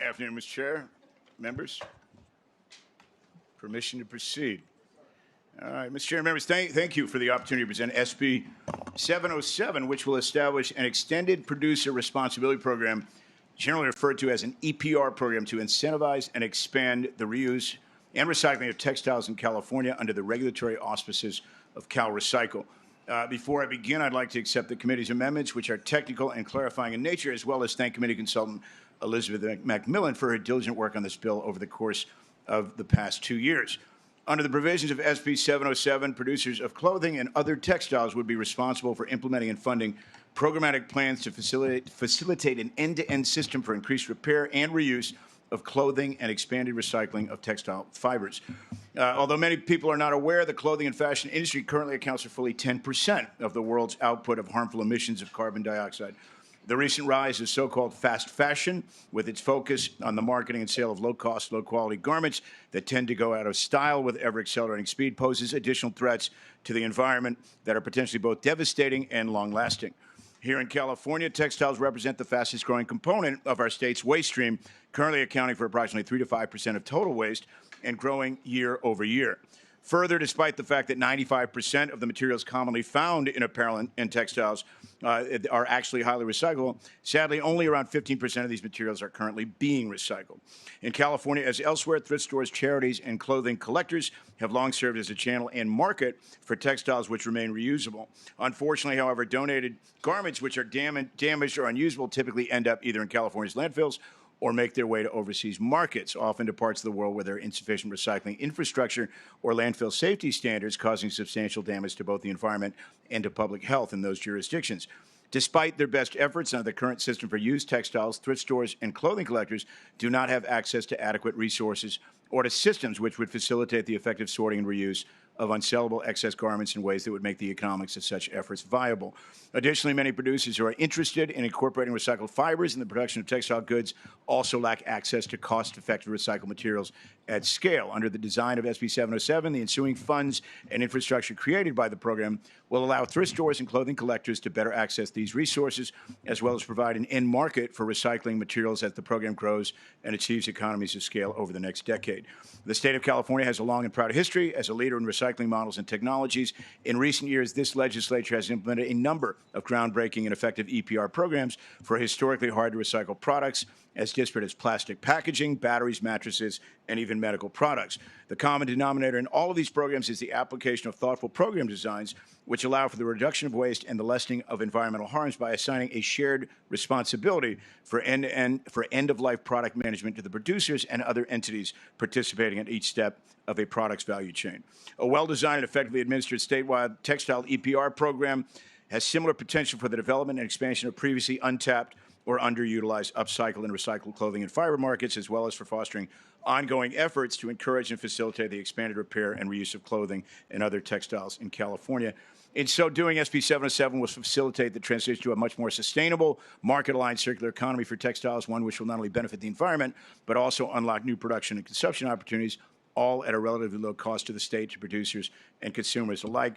Afternoon, Mr. Chair, members. Permission to proceed. All right, Mr. Chair, members, thank you for the opportunity to present SB 707, which will establish an extended producer responsibility program, generally referred to as an EPR program, to incentivize and expand the reuse and recycling of textiles in California under the regulatory auspices of Cal Recycle. Before I begin, I'd like to accept the committee's amendments, which are technical and clarifying in nature, as well as thank committee consultant Elizabeth McMillan for her diligent work on this bill over the course of the past 2 years. Under the provisions of SB 707, producers of clothing and other textiles would be responsible for implementing and funding programmatic plans to facilitate an end-to-end system for increased repair and reuse of clothing and expanded recycling of textile fibers. Although many people are not aware, the clothing and fashion industry currently accounts for fully 10% of the world's output of harmful emissions of carbon dioxide. The recent rise of so-called fast fashion, with its focus on the marketing and sale of low-cost, low-quality garments that tend to go out of style with ever-accelerating speed, poses additional threats to the environment that are potentially both devastating and long-lasting. Here in California, textiles represent the fastest-growing component of our state's waste stream, currently accounting for approximately 3 to 5% of total waste and growing year over year. Further, despite the fact that 95% of the materials commonly found in apparel and textiles are actually highly recyclable, sadly, only around 15% of these materials are currently being recycled. In California, as elsewhere, thrift stores, charities, and clothing collectors have long served as a channel and market for textiles which remain reusable. Unfortunately, however, donated garments which are damaged or unusable typically end up either in California's landfills or make their way to overseas markets, often to parts of the world where there are insufficient recycling infrastructure or landfill safety standards, causing substantial damage to both the environment and to public health in those jurisdictions. Despite their best efforts under the current system for used textiles, thrift stores and clothing collectors do not have access to adequate resources or to systems which would facilitate the effective sorting and reuse of unsellable excess garments in ways that would make the economics of such efforts viable. Additionally, many producers who are interested in incorporating recycled fibers in the production of textile goods also lack access to cost-effective recycled materials at scale. Under the design of SB 707, the ensuing funds and infrastructure created by the program will allow thrift stores and clothing collectors to better access these resources, as well as provide an end market for recycling materials as the program grows and achieves economies of scale over the next decade. The state of California has a long and proud history as a leader in recycling models and technologies. In recent years, this legislature has implemented a number of groundbreaking and effective EPR programs for historically hard-to-recycle products, as disparate as plastic packaging, batteries, mattresses, and even medical products. The common denominator in all of these programs is the application of thoughtful program designs which allow for the reduction of waste and the lessening of environmental harms by assigning a shared responsibility for end-of-life product management to the producers and other entities participating at each step of a product's value chain. A well-designed and effectively administered statewide textile EPR program has similar potential for the development and expansion of previously untapped or underutilized upcycled and recycled clothing and fiber markets, as well as for fostering ongoing efforts to encourage and facilitate the expanded repair and reuse of clothing and other textiles in California. In so doing, SB 707 will facilitate the transition to a much more sustainable, market-aligned circular economy for textiles, one which will not only benefit the environment, but also unlock new production and consumption opportunities, all at a relatively low cost to the state, to producers, and consumers alike.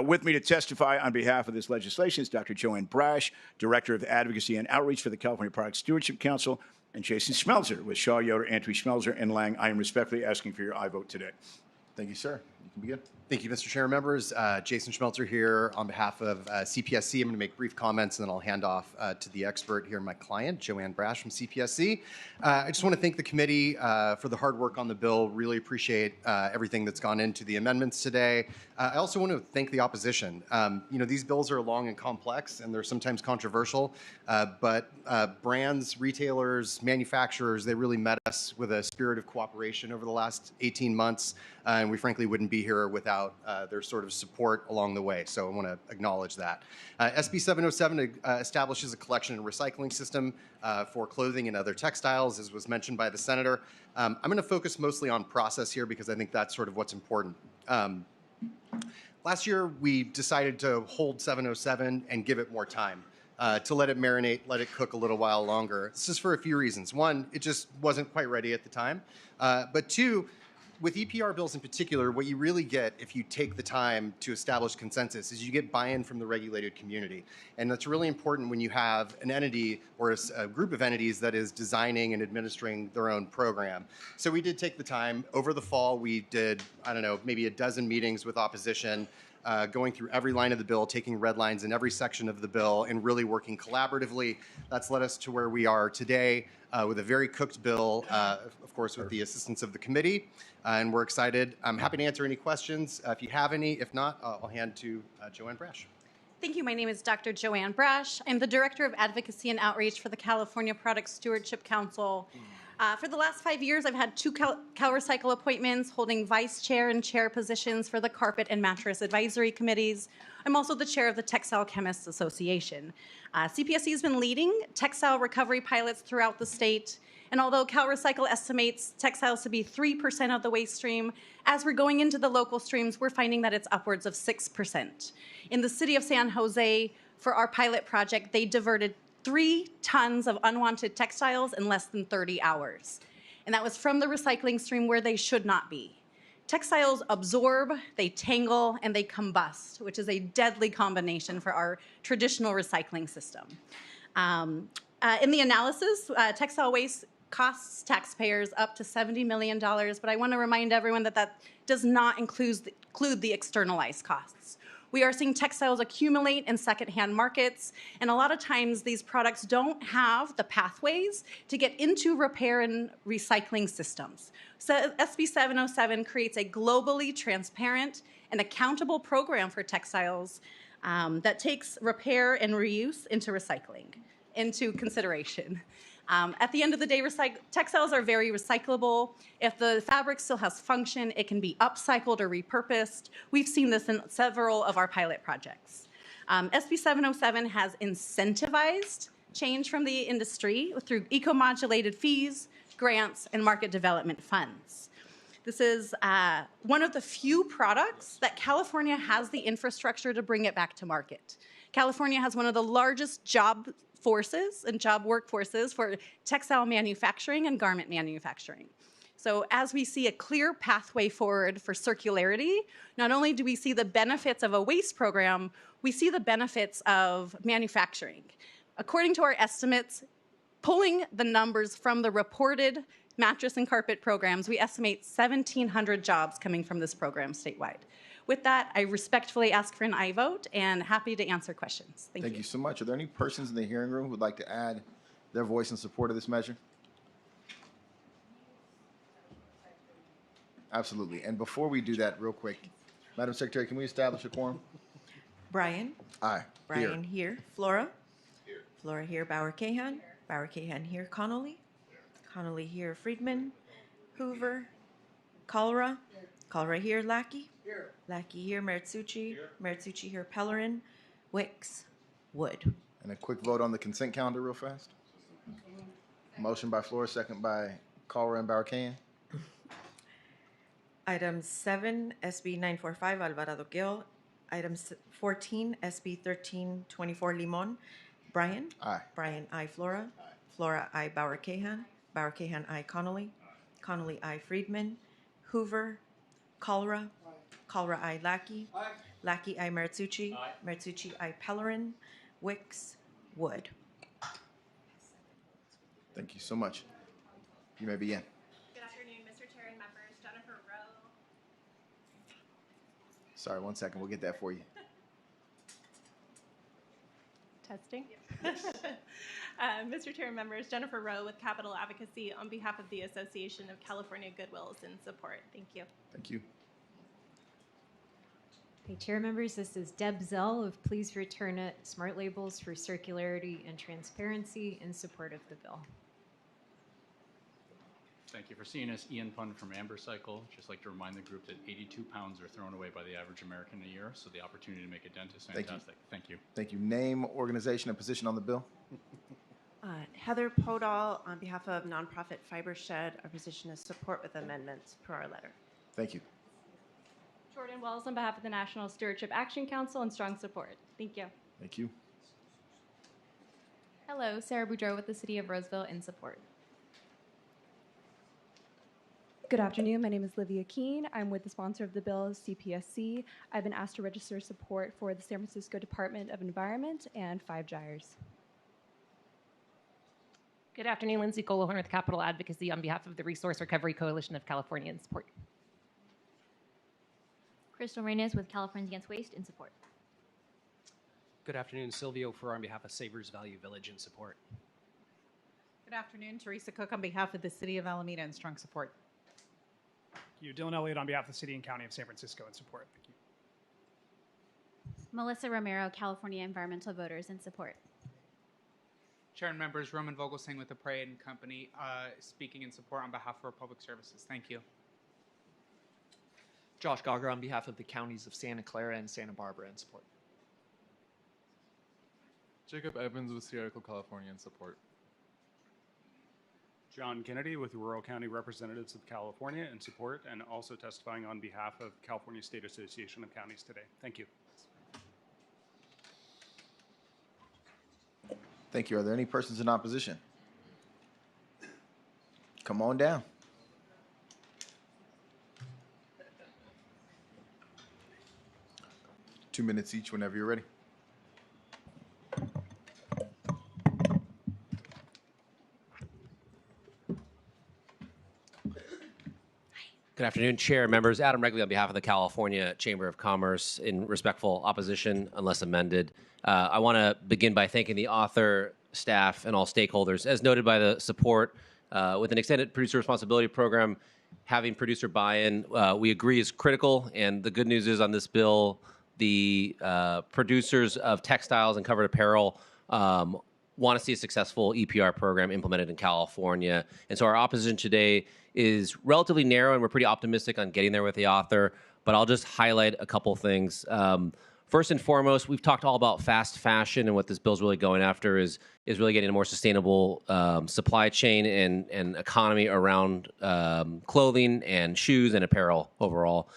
With me to testify on behalf of this legislation is Dr. Joanne Brash, Director of Advocacy and Outreach for the California Product Stewardship Council, and Jason Schmelzer with Shaw, Yoder, Antwi, Schmelzer, and Lang. I am respectfully asking for your aye vote today. Thank you, sir. You can begin. Thank you, Mr. Chair, members. Jason Schmelzer here on behalf of CPSC. I'm going to make brief comments, and then I'll hand off to the expert here, my client, Joanne Brash from CPSC. I just want to thank the committee for the hard work on the bill. Really appreciate everything that's gone into the amendments today. I also want to thank the opposition. These bills are long and complex, and they're sometimes controversial, but brands, retailers, manufacturers, they really met us with a spirit of cooperation over the last 18 months, and we frankly wouldn't be here without their sort of support along the way. So I want to acknowledge that. SB 707 establishes a collection and recycling system for clothing and other textiles, as was mentioned by the Senator. I'm going to focus mostly on process here because I think that's sort of what's important. Last year, we decided to hold 707 and give it more time. To let it marinate, let it cook a little while longer. This is for a few reasons. One, it just wasn't quite ready at the time. But two, with EPR bills in particular, what you really get if you take the time to establish consensus is you get buy-in from the regulated community. And that's really important when you have an entity or a group of entities that is designing and administering their own program. So we did take the time. Over the fall, we did, I don't know, maybe a dozen meetings with opposition, going through every line of the bill, taking red lines in every section of the bill, and really working collaboratively. That's led us to where we are today with a very cooked bill, of course, with the assistance of the committee. And we're excited. I'm happy to answer any questions if you have any. If not, I'll hand to Joanne Brash. Thank you. My name is Dr. Joanne Brash. I'm the Director of Advocacy and Outreach for the California Product Stewardship Council. For the last 5 years, I've had 2 CalRecycle appointments, holding vice chair and chair positions for the Carpet and Mattress Advisory Committees. I'm also the chair of the Textile Chemists Association. CPSC has been leading textile recovery pilots throughout the state. And although CalRecycle estimates textiles to be 3% of the waste stream, as we're going into the local streams, we're finding that it's upwards of 6%. In the city of San Jose, for our pilot project, they diverted 3 tons of unwanted textiles in less than 30 hours. And that was from the recycling stream where they should not be. Textiles absorb, they tangle, and they combust, which is a deadly combination for our traditional recycling system. In the analysis, textile waste costs taxpayers up to $70 million, but I want to remind everyone that that does not include the externalized costs. We are seeing textiles accumulate in secondhand markets, and a lot of times these products don't have the pathways to get into repair and recycling systems. So SB 707 creates a globally transparent and accountable program for textiles that takes repair and reuse into consideration. At the end of the day, textiles are very recyclable. If the fabric still has function, it can be upcycled or repurposed. We've seen this in several of our pilot projects. SB 707 has incentivized change from the industry through eco-modulated fees, grants, and market development funds. This is one of the few products that California has the infrastructure to bring it back to market. California has one of the largest job forces and job workforces for textile manufacturing and garment manufacturing. So as we see a clear pathway forward for circularity, not only do we see the benefits of a waste program, we see the benefits of manufacturing. According to our estimates, pulling the numbers from the reported mattress and carpet programs, we estimate 1,700 jobs coming from this program statewide. With that, I respectfully ask for an aye vote and happy to answer questions. Thank you. Thank you so much. Are there any persons in the hearing room who would like to add their voice in support of this measure? Absolutely. And before we do that, real quick, Madam Secretary, can we establish a quorum? Brian? Aye. Brian here. Flora? Here. Flora here. Bauer Cahan? Bauer Cahan here. Connolly? Connolly here. Friedman? Hoover? Kalra? Kalra here. Lackey? Here. Lackey here. Meritsuchi? Here. Meritsuchi here. Pellerin? Wicks? Wood. And a quick vote on the consent calendar real fast. Motion by Flora, second by Calra and Bauer-Cahan. Item 7, SB 945, Alvarado Gil. Item 14, SB 1324, Limon. Brian? Aye. Brian, aye. Flora? Aye. Flora, aye. Bauer Cahan? Bauer Cahan, aye. Connolly? Aye. Connolly, aye. Friedman? Hoover? Kalra? Aye. Kalra, aye. Lackey? Aye. Lackey, aye. Meritsuchi? Aye. Meritsuchi, aye. Pellerin? Wicks? Wood. Thank you so much. You may begin. Good afternoon, Mr. Chair and members. Jennifer Rowe. Sorry, 1 second. We'll get that for you. Testing. Mr. Chair and members, Jennifer Rowe with Capital Advocacy on behalf of the Association of California Goodwills in support. Thank you. Thank you. Hey, chair members, this is Deb Zell of Please Return It Smart Labels for Circularity and Transparency in support of the bill. Thank you for seeing us. Ian Pun from Ambercycle. Just like to remind the group that 82 pounds are thrown away by the average American a year, so the opportunity to make a dent is fantastic. Thank you. Thank you. Name, organization, and position on the bill. Heather Podall on behalf of nonprofit Fiber Shed. Our position is support with amendments per our letter. Thank you. Jordan Wells on behalf of the National Stewardship Action Council and strong support. Thank you. Thank you. Hello, Sarah Boudreau with the City of Roseville in support. Good afternoon. My name is Livia Keene. I'm with the sponsor of the bill, CPSC. I've been asked to register support for the San Francisco Department of Environment and 5 gyres. Good afternoon, Lindsay Golohan with Capital Advocacy on behalf of the Resource Recovery Coalition of California in support. Crystal Reynes with Californians Against Waste in support. Good afternoon, Silvio Fur on behalf of Savers Value Village in support. Good afternoon, Teresa Cook on behalf of the City of Alameda in strong support. Thank you. Dylan Elliott on behalf of the City and County of San Francisco in support. Thank you. Melissa Romero, California Environmental Voters in support. Chair and members, Roman Vogelsang with the Parade and Company, speaking in support on behalf of our public services. Thank you. Josh Gauger on behalf of the counties of Santa Clara and Santa Barbara in support. Jacob Evans with Seattle, California in support. John Kennedy with Rural County Representatives of California in support, and also testifying on behalf of California State Association of Counties today. Thank you. Thank you. Are there any persons in opposition? Come on down. Two minutes each whenever you're ready. Good afternoon, Chair, members. Adam Regley on behalf of the California Chamber of Commerce in respectful opposition unless amended. I want to begin by thanking the author, staff, and all stakeholders. As noted by the support, with an extended producer responsibility program, having producer buy-in, we agree is critical. And the good news is on this bill, the producers of textiles and covered apparel want to see a successful EPR program implemented in California. And so our opposition today is relatively narrow, and we're pretty optimistic on getting there with the author. But I'll just highlight a couple things. First and foremost, we've talked all about fast fashion, and what this bill's really going after is really getting a more sustainable supply chain and economy around clothing and shoes and apparel overall.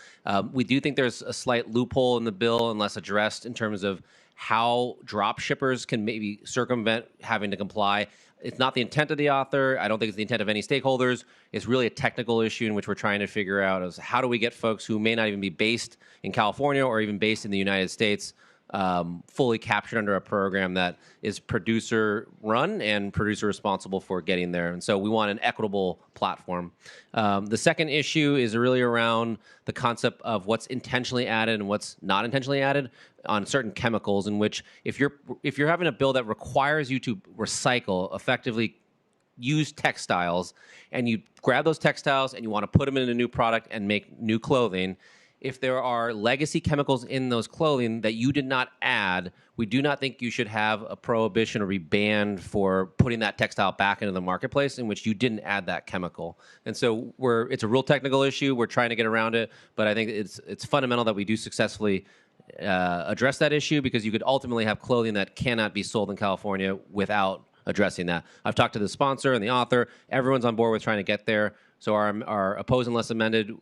We do think there's a slight loophole in the bill unless addressed in terms of how drop shippers can maybe circumvent having to comply. It's not the intent of the author. I don't think it's the intent of any stakeholders. It's really a technical issue in which we're trying to figure out is how do we get folks who may not even be based in California or even based in the United States fully captured under a program that is producer run and producer responsible for getting there. And so we want an equitable platform. The second issue is really around the concept of what's intentionally added and what's not intentionally added on certain chemicals, in which if you're having a bill that requires you to recycle, effectively use textiles, and you grab those textiles and you want to put them in a new product and make new clothing, if there are legacy chemicals in those clothing that you did not add, we do not think you should have a prohibition or be banned for putting that textile back into the marketplace in which you didn't add that chemical. And so it's a real technical issue. We're trying to get around it, but I think it's fundamental that we do successfully address that issue, because you could ultimately have clothing that cannot be sold in California without addressing that. I've talked to the sponsor and the author. Everyone's on board with trying to get there. So our oppose unless amended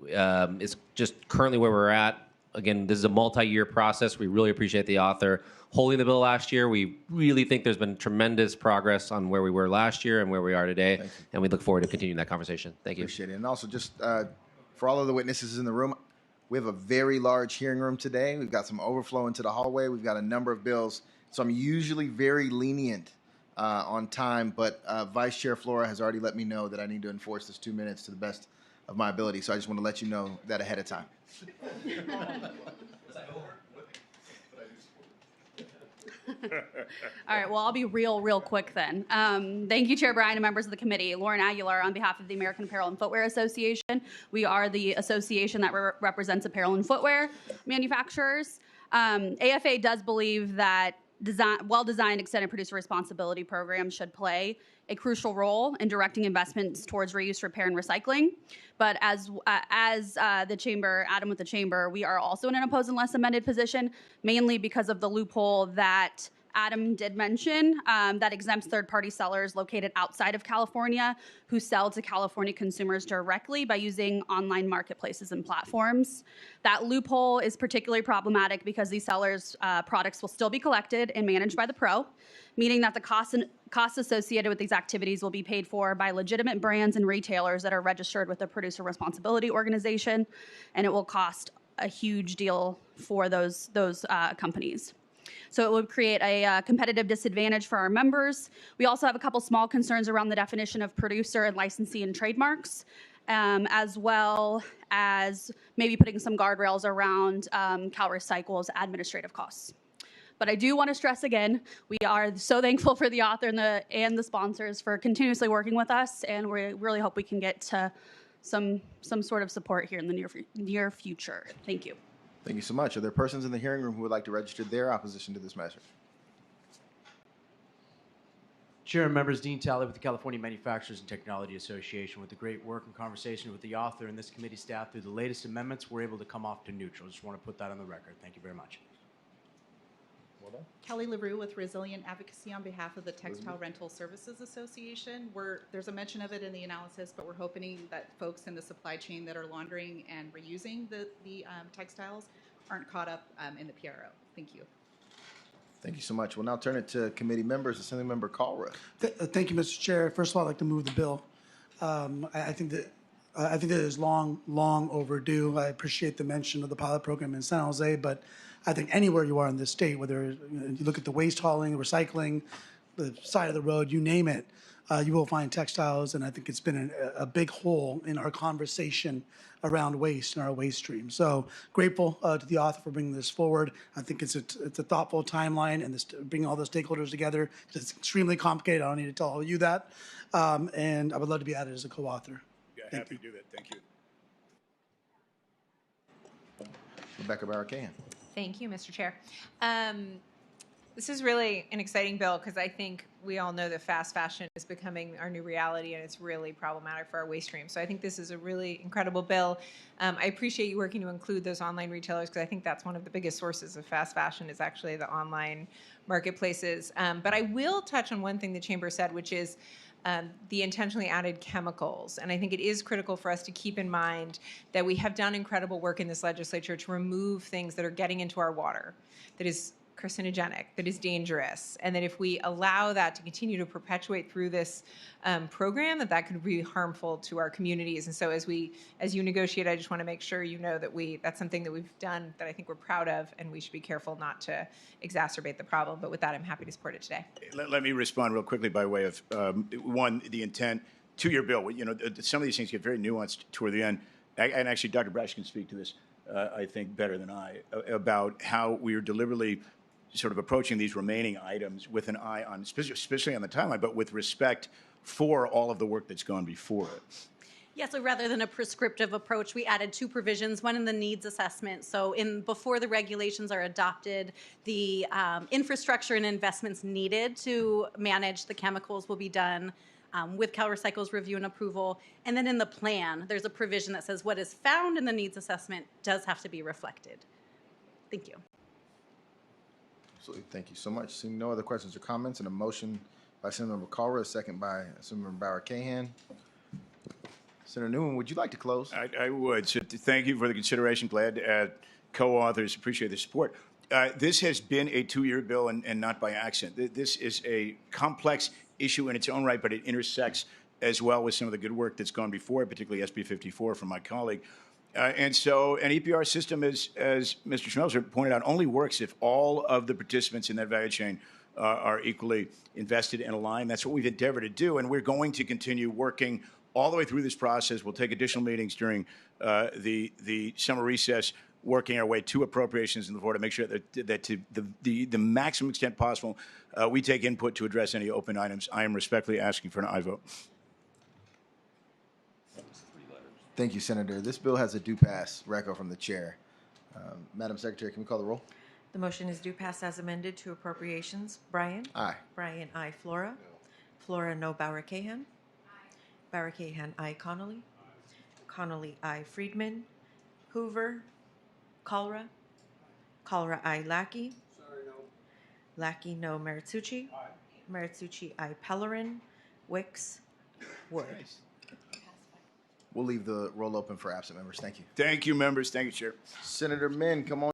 is just currently where we're at. Again, this is a multi-year process. We really appreciate the author holding the bill last year. We really think there's been tremendous progress on where we were last year and where we are today. And we look forward to continuing that conversation. Thank you. Appreciate it. And also just for all of the witnesses in the room, we have a very large hearing room today. We've got some overflow into the hallway. We've got a number of bills. So I'm usually very lenient on time, but Vice Chair Flora has already let me know that I need to enforce this 2 minutes to the best of my ability. So I just want to let you know that ahead of time. All right, well, I'll be real quick then. Thank you, Chair Bryan and members of the committee. Lauren Aguilar on behalf of the American Apparel and Footwear Association. We are the association that represents apparel and footwear manufacturers. AFA does believe that well-designed extended producer responsibility programs should play a crucial role in directing investments towards reuse, repair, and recycling. But as the chamber, Adam with the chamber, we are also in an oppose unless amended position, mainly because of the loophole that Adam did mention that exempts third-party sellers located outside of California who sell to California consumers directly by using online marketplaces and platforms. That loophole is particularly problematic because these sellers' products will still be collected and managed by the pro, meaning that the costs associated with these activities will be paid for by legitimate brands and retailers that are registered with the Producer Responsibility Organization, and it will cost a huge deal for those companies. So it would create a competitive disadvantage for our members. We also have a couple small concerns around the definition of producer and licensee and trademarks, as well as maybe putting some guardrails around CalRecycle's administrative costs. But I do want to stress again, we are so thankful for the author and the sponsors for continuously working with us, and we really hope we can get to some sort of support here in the near future. Thank you. Thank you so much. Are there persons in the hearing room who would like to register their opposition to this measure? Chair and members, Dean Talley with the California Manufacturers and Technology Association. With the great work and conversation with the author and this committee staff through the latest amendments, we're able to come off to neutral. Just want to put that on the record. Thank you very much. Well done. Kelly LaRue with Resilient Advocacy on behalf of the Textile Rental Services Association. There's a mention of it in the analysis, but we're hoping that folks in the supply chain that are laundering and reusing the textiles aren't caught up in the PRO. Thank you. Thank you so much. We'll now turn it to committee members. Assemblymember Colra. Thank you, Mr. Chair. First of all, I'd like to move the bill. I think that it is long overdue. I appreciate the mention of the pilot program in San Jose, but I think anywhere you are in this state, whether you look at the waste hauling, recycling, the side of the road, you name it, you will find textiles, and I think it's been a big hole in our conversation around waste and our waste stream. So grateful to the author for bringing this forward. I think it's a thoughtful timeline, and bringing all the stakeholders together. It's extremely complicated. I don't need to tell all of you that, and I would love to be added as a co-author. Yeah, happy to do that. Thank you. Rebecca Barracahan. Thank you, Mr. Chair. This is really an exciting bill because I think we all know that fast fashion is becoming our new reality, and it's really problematic for our waste stream. So I think this is a really incredible bill. I appreciate you working to include those online retailers because I think that's one of the biggest sources of fast fashion is actually the online marketplaces. But I will touch on one thing the Chamber said, which is the intentionally added chemicals. And I think it is critical for us to keep in mind that we have done incredible work in this legislature to remove things that are getting into our water that is carcinogenic, that is dangerous, and that if we allow that to continue to perpetuate through this program, that could be harmful to our communities. And so as you negotiate, I just want to make sure you know that that's something that we've done that I think we're proud of, and we should be careful not to exacerbate the problem. But with that, I'm happy to support it today. Let me respond real quickly by way of one, the intent, to your bill. You know, some of these things get very nuanced toward the end, and actually Dr. Brash can speak to this, I think, better than I, about how we are deliberately sort of approaching these remaining items with an eye on, especially on the timeline, but with respect for all of the work that's gone before it. Yeah, so rather than a prescriptive approach, we added two provisions, one in the needs assessment. So before the regulations are adopted, the infrastructure and investments needed to manage the chemicals will be done with CalRecycle's review and approval. And then in the plan, there's a provision that says what is found in the needs assessment does have to be reflected. Thank you. Absolutely. Thank you so much. Seeing no other questions or comments, and a motion by Senator Colra, a second by Senator Barracahan. Senator Newman, would you like to close? I would. So thank you for the consideration. Glad to add co-authors. Appreciate the support. This has been a 2-year bill, and not by accident. This is a complex issue in its own right, but it intersects as well with some of the good work that's gone before, particularly SB 54 from my colleague. And so an EPR system, as Mr. Schmelzer pointed out, only works if all of the participants in that value chain are equally invested and aligned. That's what we've endeavored to do, and we're going to continue working all the way through this process. We'll take additional meetings during the summer recess, working our way to appropriations in the floor to make sure that to the maximum extent possible, we take input to address any open items. I am respectfully asking for an aye vote. Thank you, Senator. This bill has a due pass record from the chair. Madam Secretary, can we call the roll? The motion is due pass as amended to appropriations. Bryan? Aye. Bryan, aye. Flora? Flora, no. Barracahan? Barracahan, aye. Connolly? Connolly, aye. Friedman? Hoover? Colra? Colra, aye. Lackey? Lackey, no. Meritsucci. Meritsucci, I. Pellerin. Wicks, Wood. We'll leave the roll open for absent members. Thank you. Thank you, members. Thank you, Chair. Senator Min, come on.